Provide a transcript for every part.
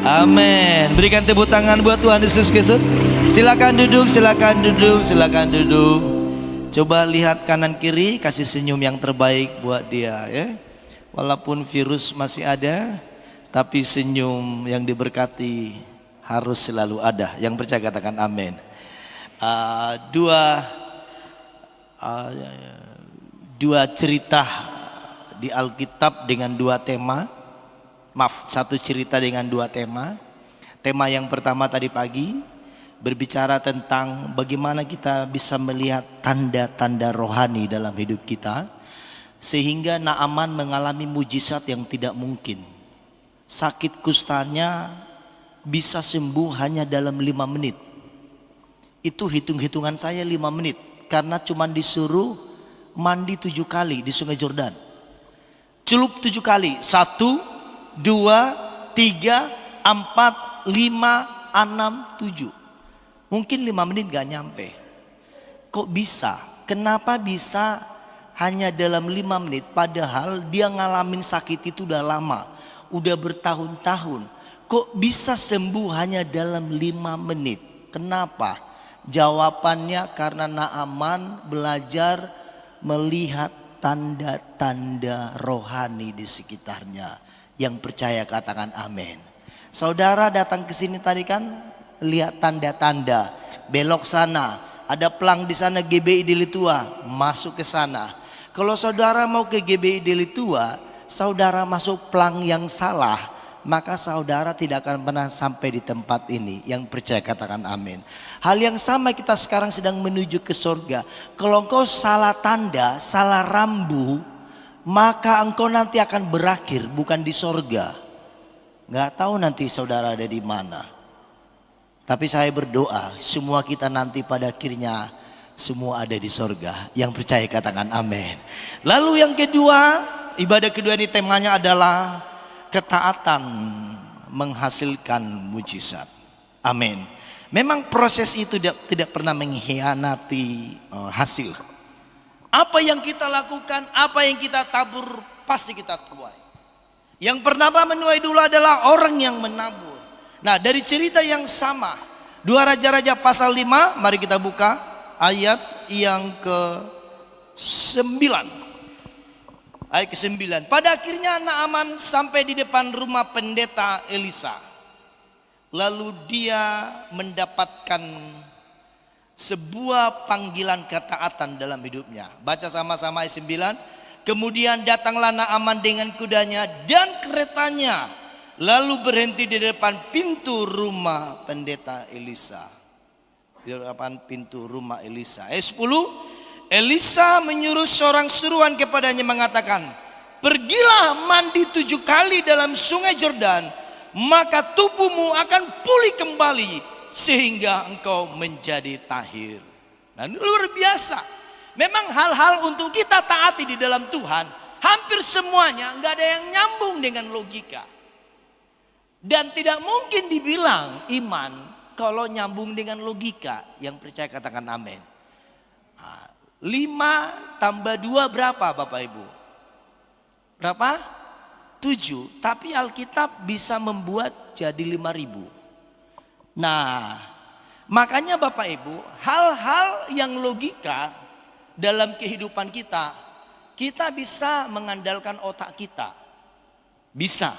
Amin. Berikan tepuk tangan buat Tuhan Yesus Kristus. Silakan duduk, silakan duduk, silakan duduk. Coba lihat kanan kiri, kasih senyum yang terbaik buat dia ya. Walaupun virus masih ada, tapi senyum yang diberkati harus selalu ada. Yang percaya katakan amin. Dua cerita di Alkitab dengan dua tema. Maaf, satu cerita dengan dua tema. Tema yang pertama tadi pagi berbicara tentang bagaimana kita bisa melihat tanda-tanda rohani dalam hidup kita, sehingga Naaman mengalami mujizat yang tidak mungkin. Sakit kustanya bisa sembuh hanya dalam 5 menit. Itu hitung-hitungan saya 5 menit, karena cuma disuruh mandi 7 kali di Sungai Jordan. Celup 7 kali, 1, 2, 3, 4, 5, 6, 7. Mungkin 5 menit gak nyampe. Kok bisa? Kenapa bisa hanya dalam 5 menit? Padahal dia ngalamin sakit itu udah lama, udah bertahun-tahun. Kok bisa sembuh hanya dalam 5 menit? Kenapa? Jawabannya karena Naaman belajar melihat tanda-tanda rohani di sekitarnya. Yang percaya katakan amin. Saudara datang ke sini tadi kan lihat tanda-tanda. Belok sana, ada pelang di sana GBI Deli Tua, masuk ke sana. Kalau saudara mau ke GBI Deli Tua, saudara masuk pelang yang salah, maka saudara tidak akan pernah sampai di tempat ini. Yang percaya katakan amin. Hal yang sama kita sekarang sedang menuju ke surga. Kalau engkau salah tanda, salah rambu, maka engkau nanti akan berakhir bukan di sorga. Nggak tahu nanti saudara ada di mana. Tapi saya berdoa semua kita nanti pada akhirnya semua ada di sorga. Yang percaya katakan amin. Lalu yang kedua, ibadah kedua ini temanya adalah ketaatan menghasilkan mujizat. Amin. Memang proses itu tidak pernah mengkhianati hasil. Apa yang kita lakukan, apa yang kita tabur, pasti kita tuai. Yang pertama menuai dulu adalah orang yang menabur. Nah, dari cerita yang sama, 2 Raja-Raja pasal 5, mari kita buka ayat yang ke-9. Ayat ke-9. Pada akhirnya Naaman sampai di depan rumah pendeta Elisa. Lalu dia mendapatkan sebuah panggilan ketaatan dalam hidupnya. Baca sama-sama ayat 9. Kemudian datanglah Naaman dengan kudanya dan keretanya, lalu berhenti di depan pintu rumah pendeta Elisa. Di depan pintu rumah Elisa. Ayat 10. Elisa menyuruh seorang suruhan kepadanya mengatakan, pergilah mandi 7 kali dalam sungai Jordan, maka tubuhmu akan pulih kembali sehingga engkau menjadi tahir. Nah, ini luar biasa. Memang hal-hal untuk kita taati di dalam Tuhan, hampir semuanya nggak ada yang nyambung dengan logika. Dan tidak mungkin dibilang iman kalau nyambung dengan logika. Yang percaya katakan amin. 5 tambah 2 berapa Bapak Ibu? Berapa? 7. Tapi Alkitab bisa membuat jadi 5.000. Nah, makanya Bapak Ibu, hal-hal yang logika dalam kehidupan kita, kita bisa mengandalkan otak kita. Bisa.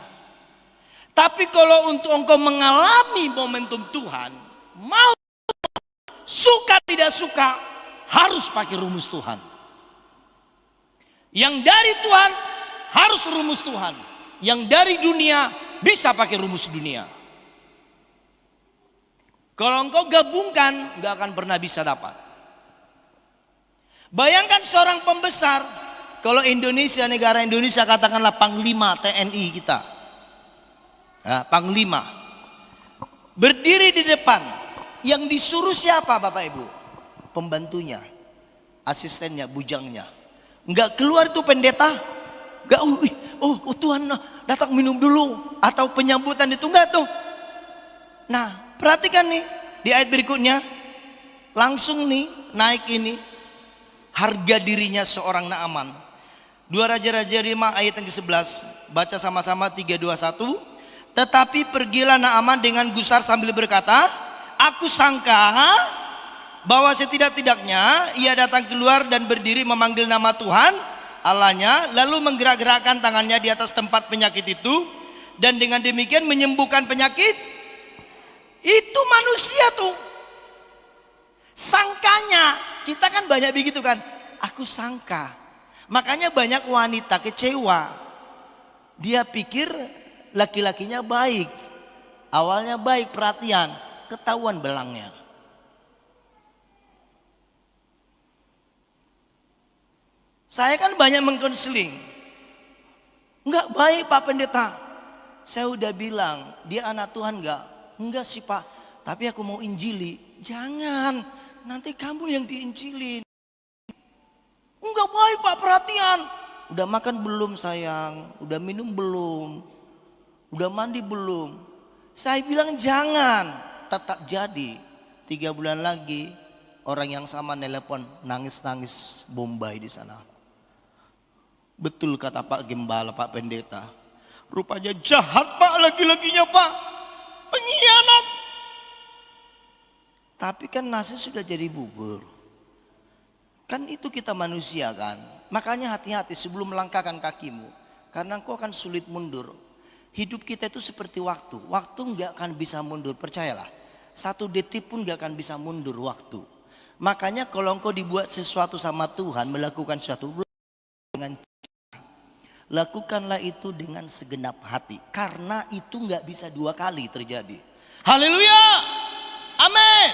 Tapi kalau untuk engkau mengalami momentum Tuhan, mau suka tidak suka, harus pakai rumus Tuhan. Yang dari Tuhan harus rumus Tuhan. Yang dari dunia bisa pakai rumus dunia. Kalau engkau gabungkan, nggak akan pernah bisa dapat. Bayangkan seorang pembesar, kalau Indonesia, negara Indonesia katakanlah Panglima TNI kita, ya, Panglima, berdiri di depan, yang disuruh siapa Bapak Ibu? Pembantunya, asistennya, bujangnya. Nggak keluar tuh pendeta, nggak, oh Tuhan datang minum dulu, atau penyambutan itu nggak tuh. Nah, perhatikan nih di ayat berikutnya, langsung nih naik ini harga dirinya seorang Naaman. 2 Raja-Raja 5 ayat yang ke-11, baca sama-sama 3, 2, 1. Tetapi pergilah Naaman dengan gusar sambil berkata, aku sangka bahwa setidak-tidaknya ia datang keluar dan berdiri memanggil nama Tuhan Allahnya, lalu menggerak-gerakkan tangannya di atas tempat penyakit itu, dan dengan demikian menyembuhkan penyakit. Itu manusia tuh sangkanya. Kita kan banyak begitu kan, aku sangka. Makanya banyak wanita kecewa. Dia pikir laki-lakinya baik, awalnya baik, perhatian, ketahuan belangnya. Saya kan banyak mengkonseling. Enggak baik Pak Pendeta. Saya udah bilang, dia anak Tuhan enggak? Enggak sih Pak, tapi aku mau injili. Jangan, nanti kamu yang diinjilin. Enggak baik Pak, perhatian. Udah makan belum sayang? Udah minum belum? Udah mandi belum? Saya bilang jangan. Tetap jadi. 3 bulan lagi orang yang sama nelpon, nangis-nangis Bombay di sana. Betul kata Pak Gembala, Pak Pendeta, rupanya jahat Pak, laki-lakinya Pak, pengkhianat. Tapi kan nasi sudah jadi bubur. Kan itu kita manusia kan. Makanya hati-hati sebelum melangkahkan kakimu, karena engkau akan sulit mundur. Hidup kita itu seperti waktu. Waktu nggak akan bisa mundur, percayalah. 1 detik pun nggak akan bisa mundur waktu. Makanya kalau engkau dibuat sesuatu sama Tuhan, melakukan sesuatu dengan, lakukanlah itu dengan segenap hati. Karena itu nggak bisa 2 kali terjadi. Haleluya, amin.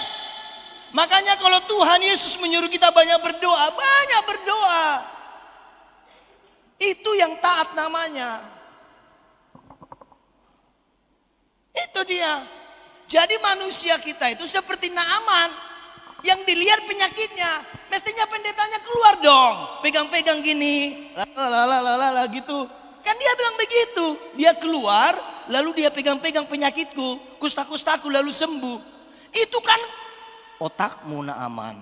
Makanya kalau Tuhan Yesus menyuruh kita banyak berdoa, banyak berdoa. Itu yang taat namanya. Itu dia. Jadi manusia kita itu seperti Naaman yang dilihat penyakitnya. Mestinya pendetanya keluar dong, pegang-pegang gini, lalalala gitu. Kan dia bilang begitu. Dia keluar, lalu dia pegang-pegang penyakitku, kusta-kustaku lalu sembuh. Itu kan otakmu Naaman.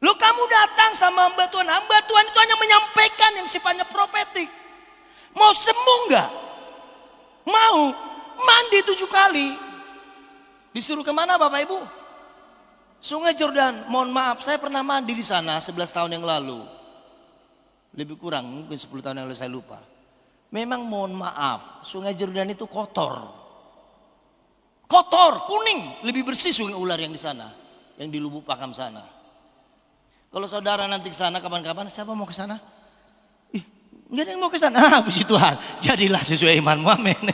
Lo kamu datang sama hamba Tuhan itu hanya menyampaikan yang sifatnya profetik. Mau sembuh enggak? Mau. Mandi 7 kali. Disuruh kemana Bapak Ibu? Sungai Jordan. Mohon maaf, saya pernah mandi di sana 11 tahun yang lalu. Lebih kurang, mungkin 10 tahun yang lalu, saya lupa. Memang mohon maaf, Sungai Jordan itu kotor. Kotor, kuning, lebih bersih sungai ular yang di sana, yang di Lubuk Pakam sana. Kalau saudara nanti ke sana kapan-kapan, siapa mau ke sana? Enggak ada yang mau ke sana. Puji Tuhan. Jadilah sesuai imanmu, amin.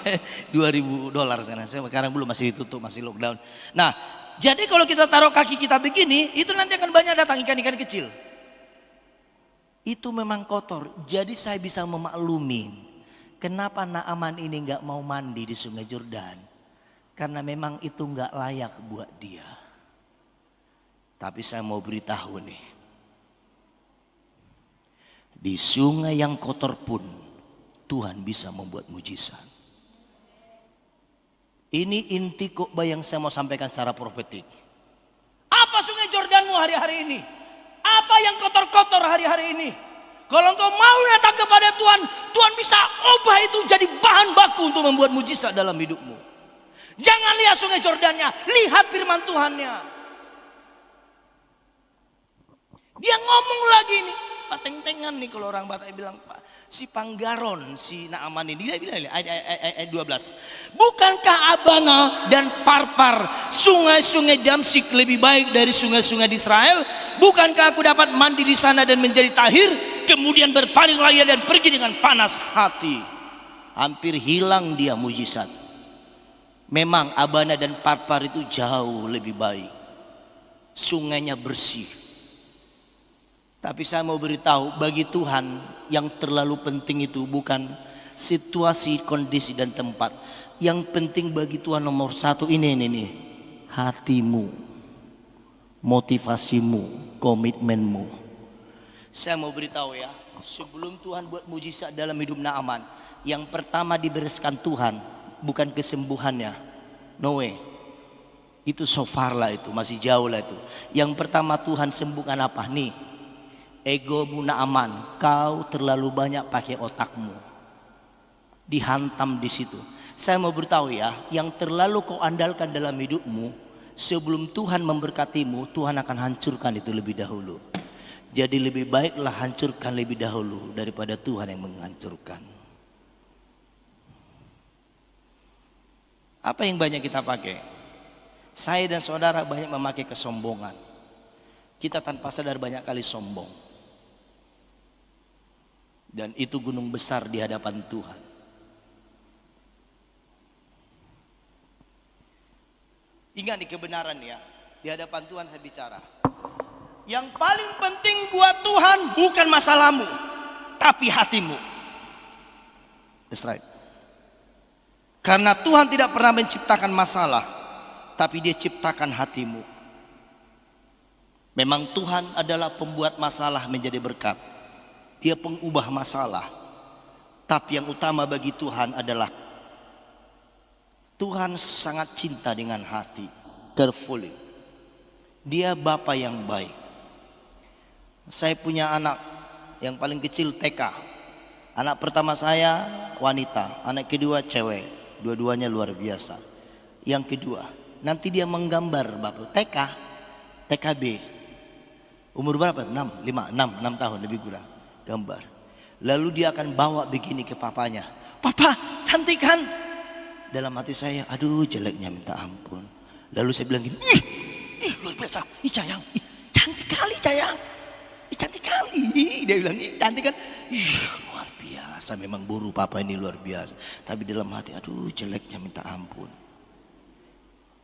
$2.000 sana. Sekarang belum, masih ditutup, masih lockdown. Nah, jadi kalau kita taruh kaki kita begini, itu nanti akan banyak datang ikan-ikan kecil. Itu memang kotor. Jadi saya bisa memaklumi kenapa Naaman ini enggak mau mandi di Sungai Jordan. Karena memang itu enggak layak buat dia. Tapi saya mau beritahu nih. Di sungai yang kotor pun Tuhan bisa membuat mujizat. Ini inti khotbah yang saya mau sampaikan secara profetik. Apa Sungai Jordanmu hari-hari ini? Apa yang kotor-kotor hari-hari ini? Kalau engkau mau datang kepada Tuhan, Tuhan bisa ubah itu jadi bahan baku untuk membuat mujizat dalam hidupmu. Jangan lihat Sungai Jordannya, lihat firman Tuhannya. Dia ngomong lagi nih, pateng-tengan nih kalau orang Batak bilang, Pak, si Panggaron, si Naaman ini, dia bilang ayat 12. Bukankah Abana dan Parpar, sungai-sungai Damsik lebih baik dari sungai-sungai di Israel? Bukankah aku dapat mandi di sana dan menjadi tahir, kemudian berpaling lagi dan pergi dengan panas hati? Hampir hilang dia mujizat. Memang Abana dan Parpar itu jauh lebih baik. Sungainya bersih. Tapi saya mau beritahu, bagi Tuhan yang terlalu penting itu bukan situasi, kondisi, dan tempat. Yang penting bagi Tuhan nomor 1 ini nih, hatimu, motivasimu, komitmenmu. Saya mau beritahu ya, sebelum Tuhan buat mujizat dalam hidup Naaman, yang pertama dibereskan Tuhan bukan kesembuhannya. No way. Itu so far lah, itu masih jauh lah itu. Yang pertama Tuhan sembuhkan apa? Nih, egomu Naaman, kau terlalu banyak pakai otakmu. dihantam di situ. Saya mau beritahu ya, yang terlalu kau andalkan dalam hidupmu, sebelum Tuhan memberkatimu, Tuhan akan hancurkan itu lebih dahulu. Jadi lebih baiklah hancurkan lebih dahulu daripada Tuhan yang menghancurkan. Apa yang banyak kita pakai? Saya dan saudara banyak memakai kesombongan. Kita tanpa sadar banyak kali sombong. Dan itu gunung besar di hadapan Tuhan. Ingat di kebenaran ya, di hadapan Tuhan saya bicara. Yang paling penting buat Tuhan bukan masalahmu, tapi hatimu. That's right. Karena Tuhan tidak pernah menciptakan masalah, tapi Dia ciptakan hatimu. Memang Tuhan adalah pembuat masalah menjadi berkat. Dia pengubah masalah. Tapi yang utama bagi Tuhan adalah Tuhan sangat cinta dengan hati. Carefully. Dia Bapa yang baik. Saya punya anak yang paling kecil TK. Anak pertama saya wanita, anak kedua cewek. Dua-duanya luar biasa. Yang kedua, nanti dia menggambar Bapak TKB. Umur berapa? 6 tahun lebih kurang. Gambar. Lalu dia akan bawa begini ke papanya. Papa, cantik kan? Dalam hati saya, aduh jeleknya minta ampun. Lalu saya bilang gini, ih luar biasa, ih sayang, ih, cantik kali sayang, ih cantik kali. Dia bilang, ih cantik kan? Ih luar biasa, memang buru papa ini luar biasa. Tapi dalam hati, aduh jeleknya minta ampun.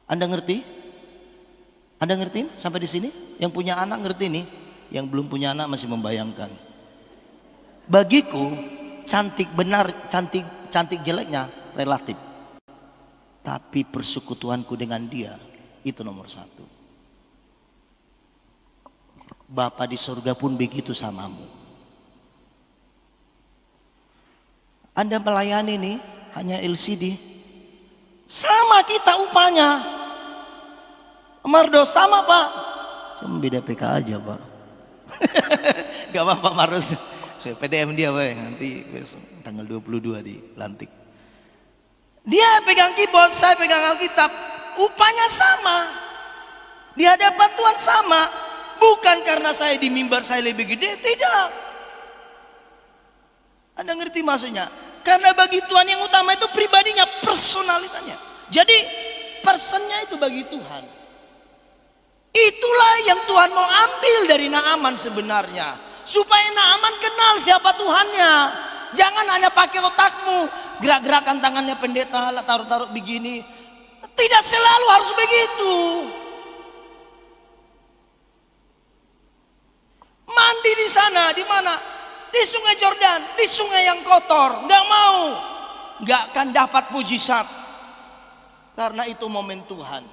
Anda ngerti? Anda ngerti sampai di sini? Yang punya anak ngerti nih, yang belum punya anak masih membayangkan. Bagiku cantik benar, cantik jeleknya relatif. Tapi persekutuanku dengan Dia itu nomor satu. Bapa di surga pun begitu samamu. Anda melayani nih hanya LCD, sama kita upahnya. Mardo sama Pak, cuma beda PK aja Pak. Gak apa-apa Mardos, PTM dia Pak, nanti besok tanggal 22 dilantik. Dia pegang keyboard, saya pegang Alkitab, upahnya sama. Di hadapan Tuhan sama. Bukan karena saya di mimbar saya lebih gede, tidak. Anda ngerti maksudnya? Karena bagi Tuhan yang utama itu pribadinya, personalitanya. Jadi personnya itu bagi Tuhan. Itulah yang Tuhan mau ambil dari Naaman sebenarnya. Supaya Naaman kenal siapa Tuhannya. Jangan hanya pakai otakmu. Gerak-gerakan tangannya pendeta, taruh-taruh begini. Tidak selalu harus begitu. Mandi di sana, di mana? Di Sungai Jordan, di sungai yang kotor. Nggak mau, nggak akan dapat mujizat. Karena itu momen Tuhan.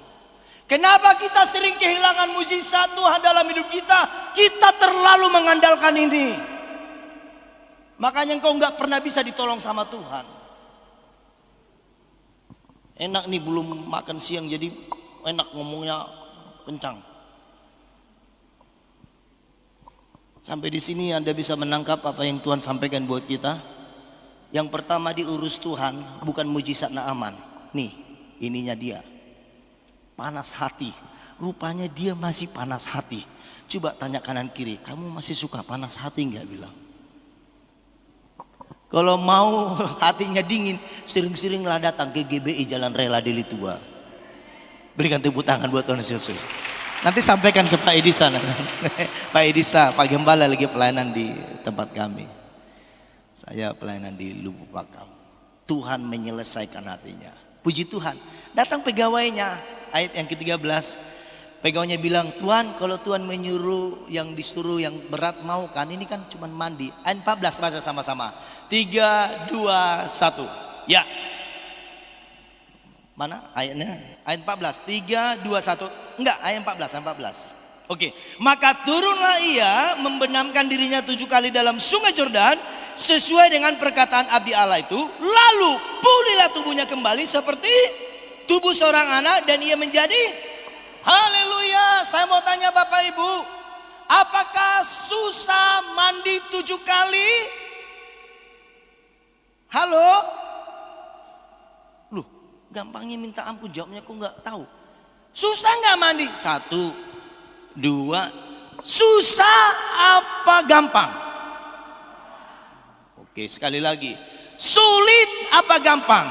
Kenapa kita sering kehilangan mujizat Tuhan dalam hidup kita? Kita terlalu mengandalkan ini. Makanya engkau nggak pernah bisa ditolong sama Tuhan. Enak nih belum makan siang jadi enak ngomongnya kencang. Sampai di sini Anda bisa menangkap apa yang Tuhan sampaikan buat kita. Yang pertama diurus Tuhan, bukan mujizat Naaman. Nih, ininya dia. Panas hati. Rupanya dia masih panas hati. Coba tanya kanan kiri, kamu masih suka panas hati nggak bilang? Kalau mau hatinya dingin, sering-seringlah datang ke GBI Jalan Rela Deli Tua. Berikan tepuk tangan buat Tuhan Yesus. Nanti sampaikan ke Pak Edi sana. Pak Edisa, Pak Gembala lagi pelayanan di tempat kami. Saya pelayanan di Lubuk Pakam. Tuhan menyelesaikan hatinya. Puji Tuhan. Datang pegawainya, ayat yang ke-13. Pegawainya bilang, Tuhan kalau Tuhan menyuruh yang disuruh yang berat mau kan? Ini kan cuma mandi. Ayat 14 baca sama-sama. 3, 2, 1. Ya. Mana ayatnya? Ayat 14. 3, 2, 1. Enggak, ayat 14. Oke. Maka turunlah ia membenamkan dirinya 7 kali dalam sungai Jordan sesuai dengan perkataan abdi Allah itu. Lalu pulihlah tubuhnya kembali seperti tubuh seorang anak dan ia menjadi haleluya. Saya mau tanya Bapak Ibu, apakah susah mandi 7 kali? Halo? Loh, gampangnya minta ampun, jawabnya kok nggak tahu. Susah nggak mandi? 1, 2. Susah apa gampang? Oke, sekali lagi. Sulit apa gampang?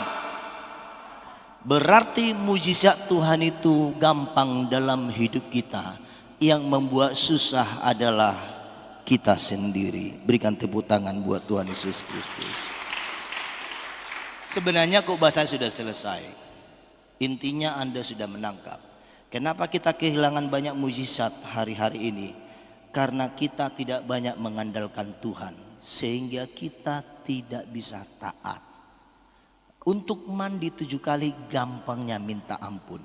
Berarti mujizat Tuhan itu gampang dalam hidup kita. Yang membuat susah adalah kita sendiri. Berikan tepuk tangan buat Tuhan Yesus Kristus. Sebenarnya kok bahasa sudah selesai. Intinya Anda sudah menangkap. Kenapa kita kehilangan banyak mujizat hari-hari ini? Karena kita tidak banyak mengandalkan Tuhan, sehingga kita tidak bisa taat. Untuk mandi 7 kali gampangnya minta ampun,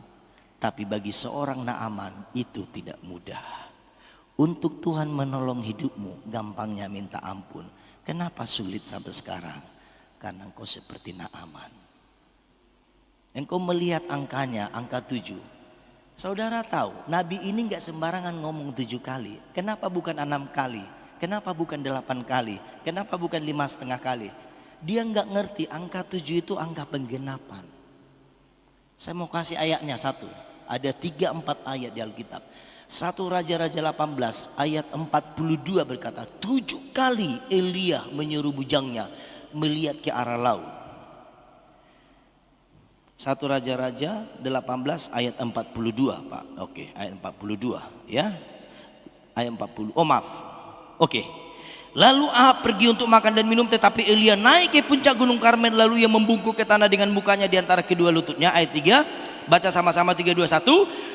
tapi bagi seorang Naaman itu tidak mudah. Untuk Tuhan menolong hidupmu gampangnya minta ampun. Kenapa sulit sampai sekarang? Karena engkau seperti Naaman. Engkau melihat angkanya, angka 7. Saudara tahu, Nabi ini gak sembarangan ngomong 7 kali. Kenapa bukan 6 kali? Kenapa bukan 8 kali? Kenapa bukan 5,5 kali? Dia gak ngerti angka 7 itu angka penggenapan. Saya mau kasih ayatnya satu. Ada 3-4 ayat di Alkitab. 1 Raja-Raja 18 ayat 42 berkata, 7 kali Elia menyuruh bujangnya melihat ke arah laut. 1 Raja-Raja 18 ayat 42 Pak. Oke, ayat 42 ya. Ayat 40. Oh maaf. Oke. Lalu Ahab pergi untuk makan dan minum, tetapi Elia naik ke puncak gunung Karmel, lalu ia membungkuk ke tanah dengan mukanya di antara kedua lututnya. Ayat 3. Baca sama-sama 3, 2, 1.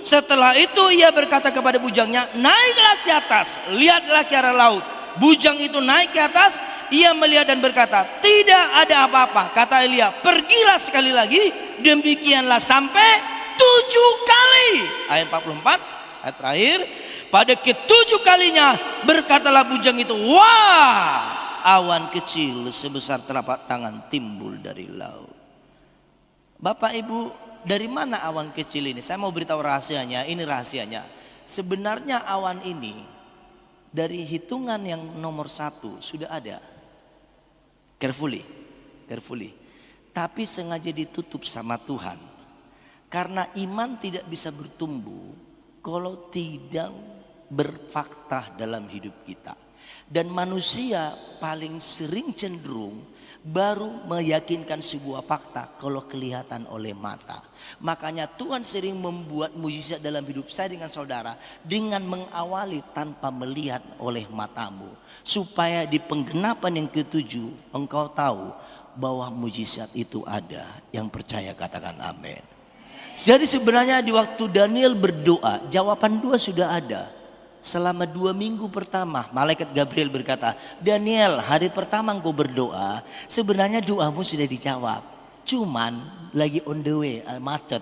Setelah itu ia berkata kepada bujangnya, naiklah ke atas, lihatlah ke arah laut. Bujang itu naik ke atas, ia melihat dan berkata, tidak ada apa-apa. Kata Elia, pergilah sekali lagi, demikianlah sampai 7 kali. Ayat 44, ayat terakhir. Pada ke-7 kalinya berkatalah bujang itu, wah, awan kecil sebesar telapak tangan timbul dari laut. Bapak Ibu, dari mana awan kecil ini? Saya mau beritahu rahasianya. Ini rahasianya. Sebenarnya awan ini dari hitungan yang nomor 1 sudah ada. Carefully. Tapi sengaja ditutup sama Tuhan. Karena iman tidak bisa bertumbuh kalau tidak berfakta dalam hidup kita. Dan manusia paling sering cenderung baru meyakinkan sebuah fakta kalau kelihatan oleh mata. Makanya Tuhan sering membuat mujizat dalam hidup saya dengan saudara dengan mengawali tanpa melihat oleh matamu, supaya di penggenapan yang ke-7 engkau tahu bahwa mujizat itu ada. Yang percaya katakan amin. Jadi sebenarnya di waktu Daniel berdoa, jawaban doa sudah ada. Selama 2 minggu pertama malaikat Gabriel berkata, Daniel, hari pertama engkau berdoa, sebenarnya doamu sudah dijawab. Cuman lagi on the way, macet.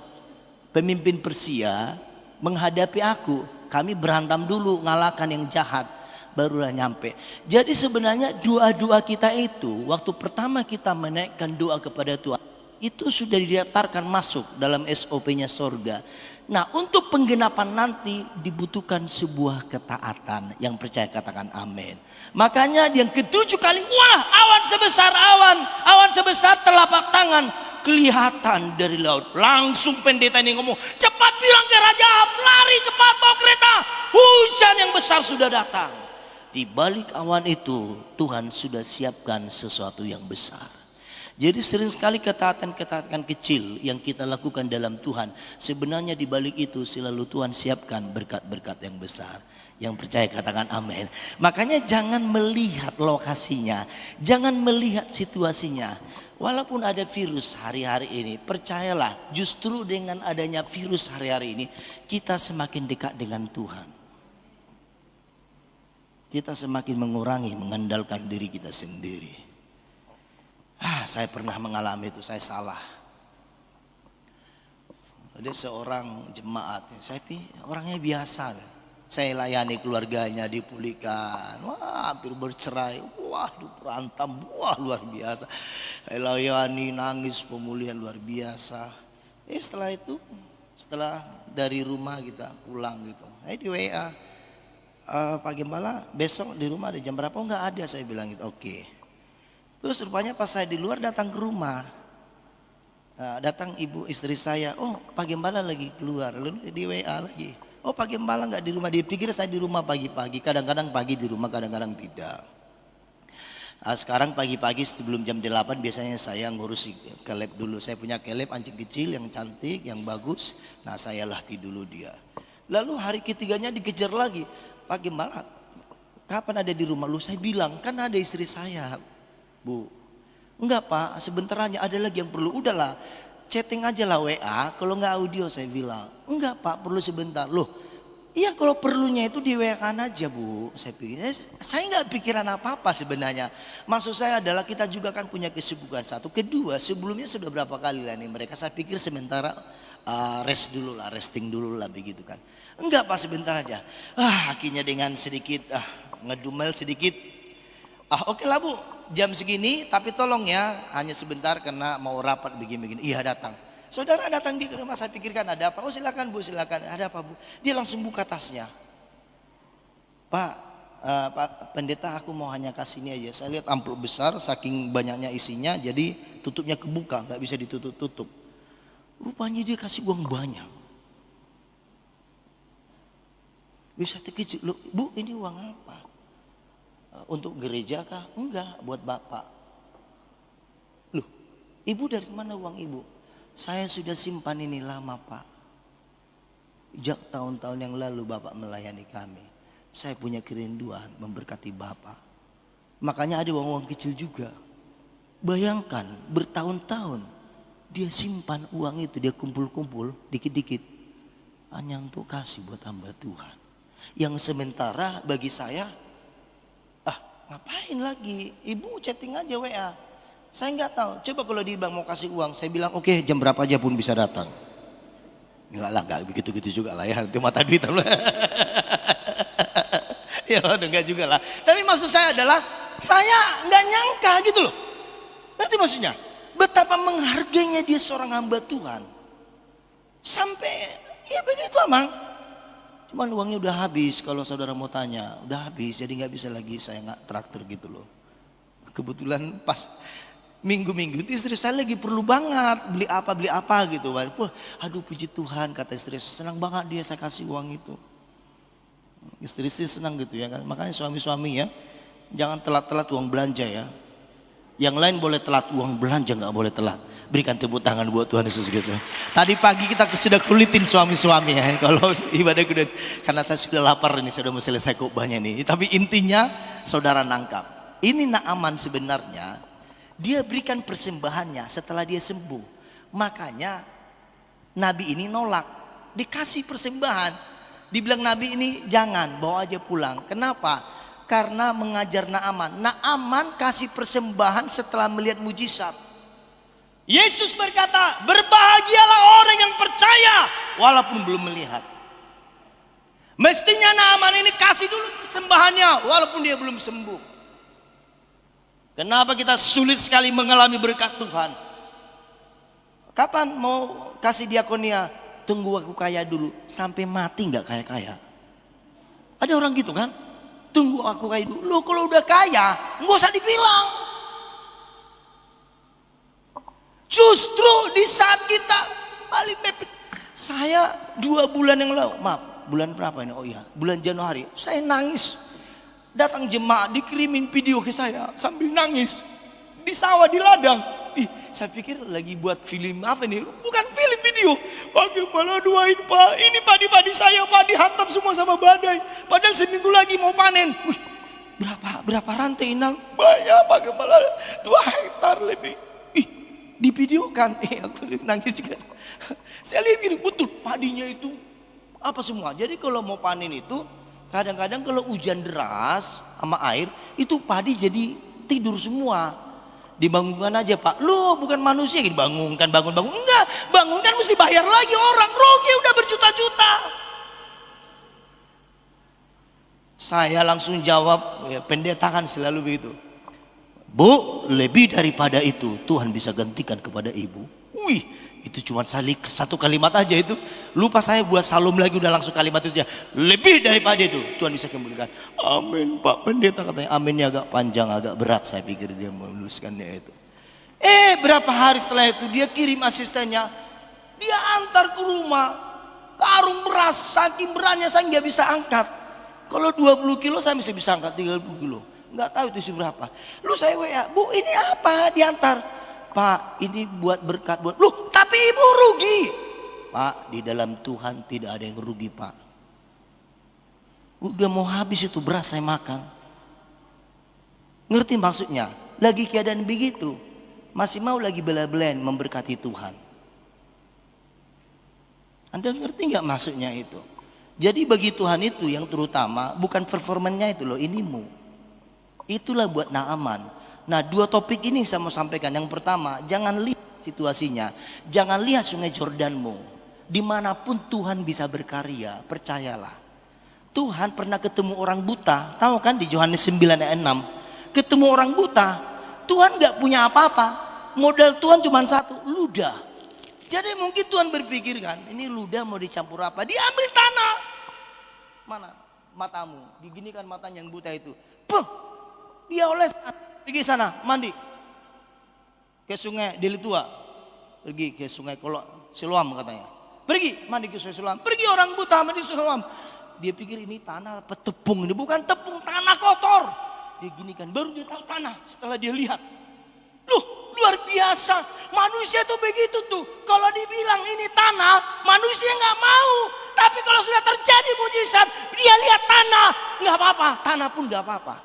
Pemimpin Persia menghadapi aku, kami berantam dulu, ngalahkan yang jahat, barulah nyampe. Jadi sebenarnya doa-doa kita itu, waktu pertama kita menaikkan doa kepada Tuhan, itu sudah didaftarkan masuk dalam SOP-nya sorga. Nah, untuk penggenapan nanti dibutuhkan sebuah ketaatan. Yang percaya katakan amin. Makanya yang ke-7 kali, wah, awan sebesar telapak tangan kelihatan dari laut. Langsung pendeta ini ngomong, cepat bilang ke Raja Ahab, lari cepat bawa kereta, hujan yang besar sudah datang. Di balik awan itu Tuhan sudah siapkan sesuatu yang besar. Jadi sering sekali ketaatan-ketaatan kecil yang kita lakukan dalam Tuhan, sebenarnya di balik itu selalu Tuhan siapkan berkat-berkat yang besar. Yang percaya katakan amin. Makanya jangan melihat lokasinya, jangan melihat situasinya. Walaupun ada virus hari-hari ini, percayalah justru dengan adanya virus hari-hari ini, kita semakin dekat dengan Tuhan. Kita semakin mengurangi mengandalkan diri kita sendiri. Saya pernah mengalami itu, saya salah. Ada seorang jemaat, saya orangnya biasa. Saya layani keluarganya, dipulihkan. Wah, hampir bercerai. Wah, berantem. Wah, luar biasa. Saya layani, nangis, pemulihan luar biasa. Setelah itu, setelah dari rumah kita pulang gitu. Di WA, Pak Gembala, besok di rumah ada jam berapa? Oh, enggak ada, saya bilang gitu. Oke. Terus rupanya pas saya di luar datang ke rumah. Datang ibu istri saya, oh Pak Gembala lagi keluar, lalu di WA lagi, oh Pak Gembala nggak di rumah, dia pikir saya di rumah pagi-pagi, kadang-kadang pagi di rumah, kadang-kadang tidak. Sekarang pagi-pagi sebelum jam 8 biasanya saya ngurus kelab dulu, saya punya kelab anjing kecil yang cantik, yang bagus, nah saya latih dulu dia. Lalu hari ketiganya dikejar lagi, Pak Gembala kapan ada di rumah lu? Saya bilang kan ada istri saya, Bu. Enggak Pak, sebentar aja, ada lagi yang perlu. Udahlah, chatting aja lah WA, kalau nggak audio saya bilang. Enggak Pak, perlu sebentar. Loh, iya kalau perlunya itu di WA kan aja Bu. Saya pikir, saya nggak pikiran apa-apa sebenarnya. Maksud saya adalah kita juga kan punya kesibukan satu. Kedua, sebelumnya sudah berapa kali lah nih mereka, saya pikir sementara rest dulu lah, resting dulu lah begitu kan. Enggak Pak, sebentar aja. Akhirnya dengan sedikit ngedumel sedikit. Oke lah Bu, jam segini tapi tolong ya hanya sebentar karena mau rapat begini-begini. Iya datang. Saudara datang di rumah, saya pikirkan ada apa? Oh silakan Bu, silakan. Ada apa Bu? Dia langsung buka tasnya. Pak pendeta, aku mau hanya kasih ini aja. Saya lihat amplop besar saking banyaknya isinya, jadi tutupnya kebuka, nggak bisa ditutup-tutup. Rupanya dia kasih uang banyak. Bisa terkejut, loh Bu ini uang apa? Untuk gereja kah? Enggak, buat Bapak. Loh, Ibu dari mana uang Ibu? Saya sudah simpan ini lama Pak. Sejak tahun-tahun yang lalu Bapak melayani kami. Saya punya kerinduan memberkati Bapak. Makanya ada uang-uang kecil juga. Bayangkan bertahun-tahun dia simpan uang itu, dia kumpul-kumpul dikit-dikit. Hanya untuk kasih buat hamba Tuhan. Yang sementara bagi saya, ngapain lagi? Ibu chatting aja WA. Saya nggak tahu. Coba kalau dia bilang mau kasih uang, saya bilang oke, jam berapa aja pun bisa datang. Enggak lah, enggak begitu-gitu juga lah ya. Itu mata duit lah. Ya enggak juga lah. Tapi maksud saya adalah saya nggak nyangka gitu loh. Ngerti maksudnya? Betapa menghargainya dia seorang hamba Tuhan. Sampai ya begitu Amang. Cuman uangnya udah habis, kalau saudara mau tanya, udah habis, jadi nggak bisa lagi saya nggak traktir gitu loh. Kebetulan pas minggu-minggu itu istri saya lagi perlu banget beli apa gitu. Wah, aduh puji Tuhan kata istri, senang banget dia saya kasih uang itu. Istri-istri senang gitu ya kan. Makanya suami-suami ya, jangan telat-telat uang belanja ya. Yang lain boleh telat, uang belanja nggak boleh telat. Berikan tepuk tangan buat Tuhan Yesus Kristus. Tadi pagi kita sudah kulitin suami-suami ya. Kalau ibadah kuda, karena saya sudah lapar ini, sudah mau selesai khotbahnya nih. Tapi intinya saudara nangkap. Ini Naaman sebenarnya dia berikan persembahannya setelah dia sembuh. Makanya Nabi ini nolak. Dikasih persembahan. Dibilang Nabi ini jangan, bawa aja pulang. Kenapa? Karena mengajar Naaman. Naaman kasih persembahan setelah melihat mujizat. Yesus berkata, berbahagialah orang yang percaya walaupun belum melihat. Mestinya Naaman ini kasih dulu persembahannya walaupun dia belum sembuh. Kenapa kita sulit sekali mengalami berkat Tuhan? Kapan mau kasih diakonia? Tunggu aku kaya dulu, sampai mati nggak kaya-kaya. Ada orang gitu kan? Tunggu aku kaya dulu. Loh kalau udah kaya, nggak usah dibilang. Justru di saat kita paling mepet. Saya 2 bulan yang lalu, maaf, bulan berapa ini? Oh iya, bulan Januari. Saya nangis. Datang jemaat dikirimin video ke saya sambil nangis di sawah di ladang. Saya pikir lagi buat film apa ini? Bukan film video. Bagaimana doain Pak? Ini padi-padi saya Pak dihantam semua sama badai. Padahal seminggu lagi mau panen. Berapa rantai inang? Banyak Pak Gembala, 2 hektar lebih. Divideokan, aku nangis juga. Saya lihat gini, betul padinya itu apa semua. Jadi kalau mau panen itu kadang-kadang kalau hujan deras sama air itu padi jadi tidur semua. Dibangunkan aja Pak. Loh bukan manusia dibangunkan, bangun. Enggak, bangunkan mesti bayar lagi orang. Rugi udah berjuta-juta. Saya langsung jawab, ya, pendeta kan selalu begitu. Bu, lebih daripada itu Tuhan bisa gantikan kepada ibu. Wih, itu cuma satu kalimat aja itu. Lupa saya buat salum lagi udah langsung kalimat itu aja. Lebih daripada itu Tuhan bisa kembalikan. Amin Pak pendeta katanya. Aminnya agak panjang, agak berat, saya pikir dia menuliskannya itu. Berapa hari setelah itu dia kirim asistennya, dia antar ke rumah karung beras, saking beratnya saya nggak bisa angkat. Kalau 20 kilo saya bisa angkat 30 kilo. Nggak tahu itu isi berapa. Lu saya WA, Bu ini apa diantar? Pak ini buat berkat buat. Loh tapi ibu rugi. Pak di dalam Tuhan tidak ada yang rugi Pak. Udah mau habis itu beras saya makan. Ngerti maksudnya? Lagi keadaan begitu. Masih mau lagi bela-belain memberkati Tuhan. Anda ngerti nggak maksudnya itu? Jadi bagi Tuhan itu yang terutama bukan performanya itu loh, inimu. Itulah buat Naaman. Nah 2 topik ini saya mau sampaikan. Yang pertama, jangan lihat situasinya. Jangan lihat sungai Jordanmu. Dimanapun Tuhan bisa berkarya, percayalah. Tuhan pernah ketemu orang buta. Tahu kan di Yohanes 9 ayat 6. Ketemu orang buta. Tuhan gak punya apa-apa. Modal Tuhan cuma satu, ludah. Jadi mungkin Tuhan berpikir kan, ini ludah mau dicampur apa? Diambil tanah. Mana matamu? Diginikan matanya yang buta itu. Puh, dia oles. Pergi sana, mandi. Ke sungai Deli Tua. Pergi ke sungai Siloam katanya. Pergi, mandi ke sungai Siloam. Pergi orang buta mandi ke Siloam. Dia pikir ini tanah apa tepung. Ini bukan tepung, tanah kotor. Dia ginikan, baru dia tahu tanah setelah dia lihat. Loh, luar biasa. Manusia tuh begitu tuh. Kalau dibilang ini tanah, manusia nggak mau. Tapi kalau sudah terjadi mujizat, dia lihat tanah, nggak apa-apa. Tanah pun nggak apa-apa.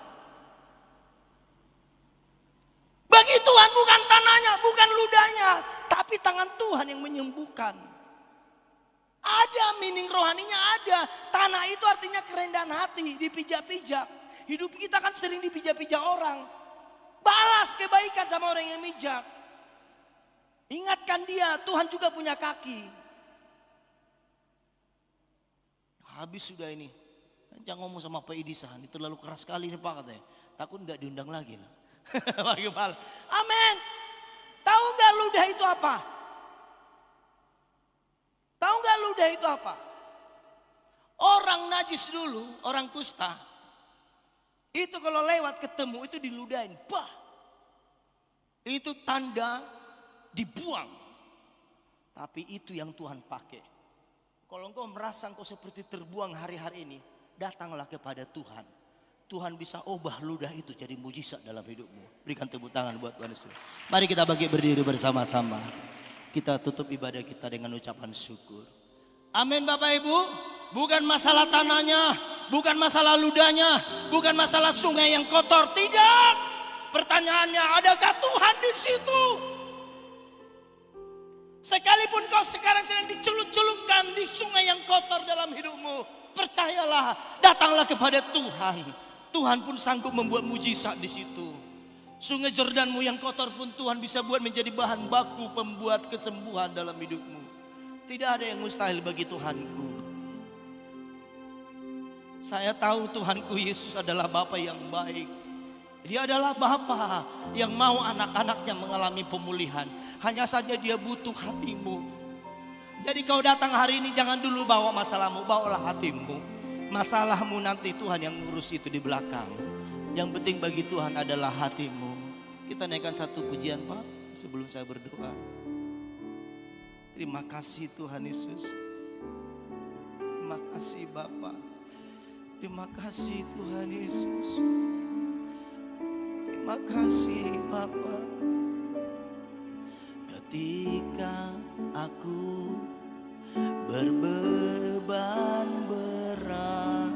Bagi Tuhan bukan tanahnya, bukan ludahnya, tapi tangan Tuhan yang menyembuhkan. Ada meaning rohaninya ada. Tanah itu artinya kerendahan hati, dipijak-pijak. Hidup kita kan sering dipijak-pijak orang. Balas kebaikan sama orang yang mijak. Ingatkan dia, Tuhan juga punya kaki. Habis sudah ini. Jangan ngomong sama Pak Idisan, ini terlalu keras sekali ini Pak katanya. Takut nggak diundang lagi lah. Amin. Tahu nggak ludah itu apa? Tahu nggak ludah itu apa? Orang najis dulu, orang kusta. Itu kalau lewat ketemu itu diludahin. Bah. Itu tanda dibuang. Tapi itu yang Tuhan pakai. Kalau engkau merasa engkau seperti terbuang hari-hari ini, datanglah kepada Tuhan. Tuhan bisa ubah ludah itu jadi mujizat dalam hidupmu. Berikan tepuk tangan buat Tuhan Yesus. Mari kita bagi berdiri bersama-sama. Kita tutup ibadah kita dengan ucapan syukur. Amin Bapak Ibu. Bukan masalah tanahnya, bukan masalah ludahnya, bukan masalah sungai yang kotor. Tidak. Pertanyaannya, adakah Tuhan di situ? Sekalipun kau sekarang sedang dicelup-celupkan di sungai yang kotor dalam hidupmu, percayalah, datanglah kepada Tuhan. Tuhan pun sanggup membuat mujizat di situ. Sungai Jordanmu yang kotor pun Tuhan bisa buat menjadi bahan baku pembuat kesembuhan dalam hidupmu. Tidak ada yang mustahil bagi Tuhanku. Saya tahu Tuhanku Yesus adalah Bapa yang baik. Dia adalah Bapa yang mau anak-anaknya mengalami pemulihan. Hanya saja dia butuh hatimu. Jadi kau datang hari ini jangan dulu bawa masalahmu, bawalah hatimu. Masalahmu nanti Tuhan yang ngurus itu di belakang. Yang penting bagi Tuhan adalah hatimu. Kita naikkan satu pujian Pak sebelum saya berdoa. Terima kasih Tuhan Yesus. Terima kasih Bapa. Terima kasih Tuhan Yesus. Terima kasih Bapa. Ketika aku berbeban berat,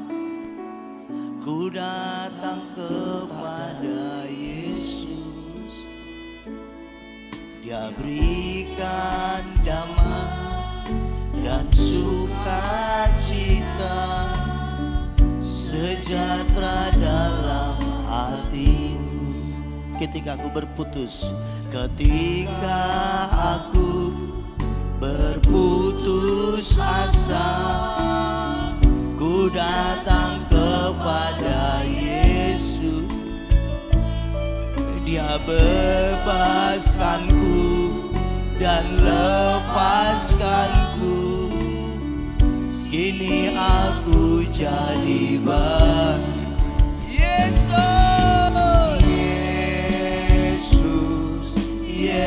ku datang kepada Yesus. Dia berikan damai dan sukacita, sejahtera dalam hatimu. Ketika aku berputus, ketika aku berputus asa, ku datang kepada Yesus. Dia bebaskanku dan lepaskanku. Kini aku jadi baik. Yesus, Yesus, Yesus.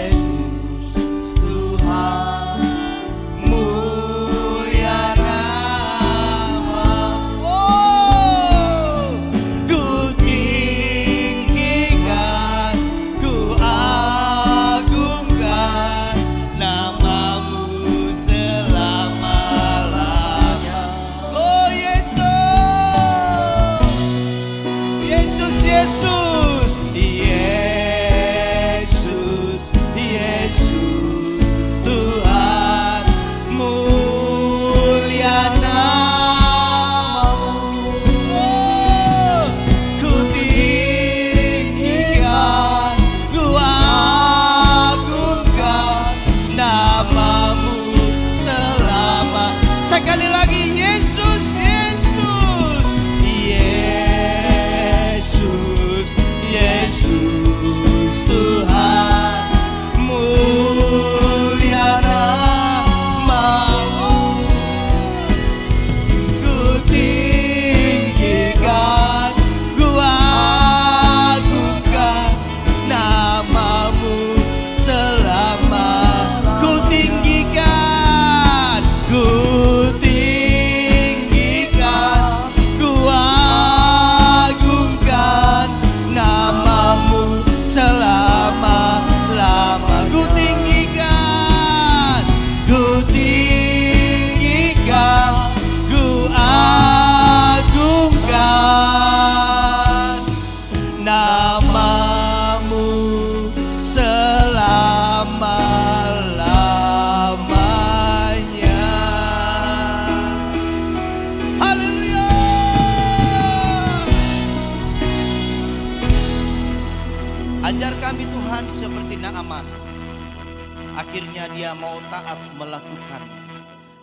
dia mau taat melakukan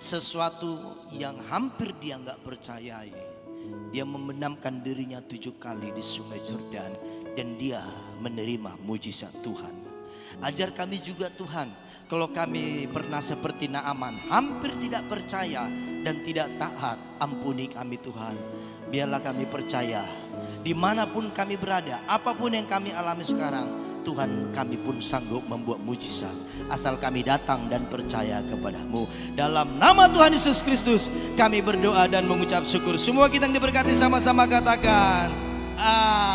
sesuatu yang hampir dia nggak percayai. Dia membenamkan dirinya 7 kali di sungai Yordan dan dia menerima mujizat Tuhan. Ajar kami juga Tuhan, kalau kami pernah seperti Naaman, hampir tidak percaya dan tidak taat, ampuni kami Tuhan. Biarlah kami percaya, dimanapun kami berada, apapun yang kami alami sekarang, Tuhan kami pun sanggup membuat mujizat asal kami datang dan percaya kepadamu. Dalam nama Tuhan Yesus Kristus kami berdoa dan mengucap syukur. Semua kita yang diberkati sama-sama katakan amin.